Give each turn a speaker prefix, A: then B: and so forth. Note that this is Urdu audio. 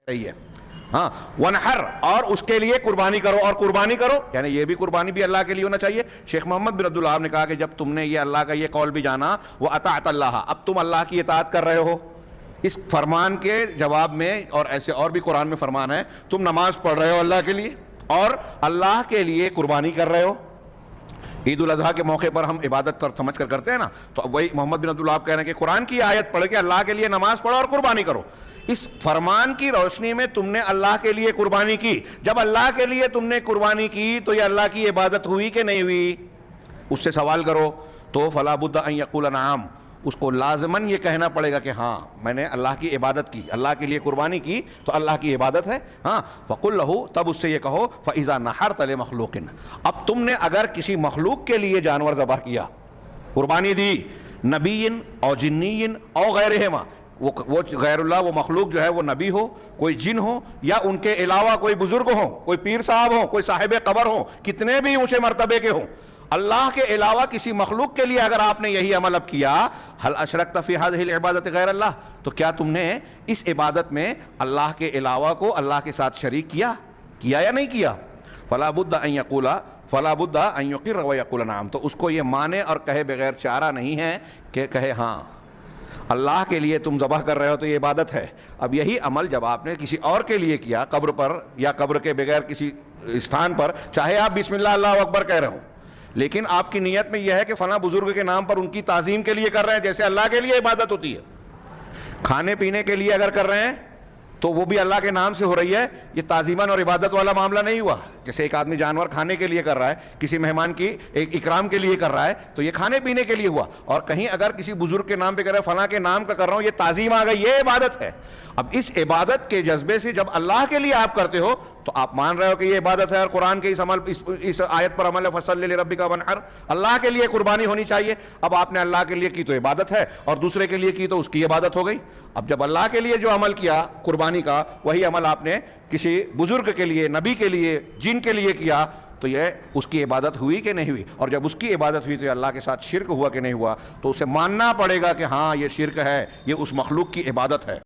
A: صحیح ہے. ہاں ونحر، اور اس کے لیے قربانی کرو، اور قربانی کرو یعنی یہ بھی قربانی بھی اللہ کے لیے ہونا چاہیے. شیخ محمد بن عبدالوہاب نے کہا کہ جب تم نے یہ اللہ کا یہ قول بھی جانا وہ اطاعت اللہ، اب تم اللہ کی اطاعت کر رہے ہو اس فرمان کے جواب میں، اور ایسے اور بھی قرآن میں فرمان ہے، تم نماز پڑھ رہے ہو اللہ کے لیے اور اللہ کے لیے قربانی کر رہے ہو. عید الاضحیٰ کے موقع پر ہم عبادت سمجھ کر کرتے ہیں نا، تو وہی محمد بن عبدالوہاب کہہ رہے ہیں کہ قرآن کی آیت پڑھ کے اللہ کے لیے نماز پڑھو اور قربانی کرو. اس فرمان کی روشنی میں تم نے اللہ کے لیے قربانی کی. جب اللہ کے لیے تم نے قربانی کی تو یہ اللہ کی عبادت ہوئی کہ نہیں ہوئی؟ اس سے سوال کرو تو فلا بد ان یقول نعم، اس کو لازماً یہ کہنا پڑے گا کہ ہاں میں نے اللہ کی عبادت کی، اللہ کے لیے قربانی کی تو اللہ کی عبادت ہے. ہاں فقل لہو، تب اس سے یہ کہو فاذا نحرت لمخلوق، اب تم نے اگر کسی مخلوق کے لیے جانور ذبح کیا، قربانی دی، نبی او جنی او غیرہما، وہ غیر اللہ وہ مخلوق جو ہے وہ نبی ہو، کوئی جن ہو، یا ان کے علاوہ کوئی بزرگ ہو، کوئی پیر صاحب ہو، کوئی صاحب قبر ہو، کتنے بھی اونچے مرتبے کے ہوں، اللہ کے علاوہ کسی مخلوق کے لیے اگر آپ نے یہی عمل اب کیا، هل اشرکت فی هذه العبادۃ غیر اللہ، تو کیا تم نے اس عبادت میں اللہ کے علاوہ کو اللہ کے ساتھ شریک کیا یا نہیں کیا؟ فلا بد ان یقول، فلا بد ان یقر ویقول نعم، تو اس کو یہ مانے اور کہے بغیر چارہ نہیں ہے کہ کہے ہاں اللہ کے لیے تم ذبح کر رہے ہو تو یہ عبادت ہے. اب یہی عمل جب آپ نے کسی اور کے لیے کیا، قبر پر یا قبر کے بغیر کسی استھان پر، چاہے آپ بسم اللہ اللہ اکبر کہہ رہے ہو لیکن آپ کی نیت میں یہ ہے کہ فلاں بزرگ کے نام پر ان کی تعظیم کے لیے کر رہے ہیں، جیسے اللہ کے لیے عبادت ہوتی ہے. کھانے پینے کے لیے اگر کر رہے ہیں تو وہ بھی اللہ کے نام سے ہو رہی ہے، یہ تعظیماً اور عبادت والا معاملہ نہیں ہوا. جیسے ایک آدمی جانور کھانے کے لیے کر رہا ہے، کسی مہمان کی ایک اکرام کے لیے کر رہا ہے تو یہ کھانے پینے کے لیے ہوا. اور کہیں اگر کسی بزرگ کے نام پہ کر رہا ہے، فلاں کے نام کا کر رہا ہوں، یہ تعظیم آ گئی، یہ عبادت ہے. اب اس عبادت کے جذبے سے جب اللہ کے لیے آپ کرتے ہو تو آپ مان رہے ہو کہ یہ عبادت ہے، اور قرآن کے اس آیت پر عمل ہے فصل لربک وانحر، اللہ کے لیے قربانی ہونی چاہیے. اب آپ نے اللہ کے لیے کی تو عبادت ہے، اور دوسرے کے لیے کی تو اس کی عبادت ہو گئی. اب جب اللہ کے لیے جو عمل کیا قربانی کا، وہی عمل آپ نے کسی بزرگ کے لیے، نبی کے لیے، جن کے لیے کیا، تو یہ اس کی عبادت ہوئی کہ نہیں ہوئی؟ اور جب اس کی عبادت ہوئی تو یہ اللہ کے ساتھ شرک ہوا کہ نہیں ہوا؟ تو اسے ماننا پڑے گا کہ ہاں یہ شرک ہے، یہ اس مخلوق کی عبادت ہے.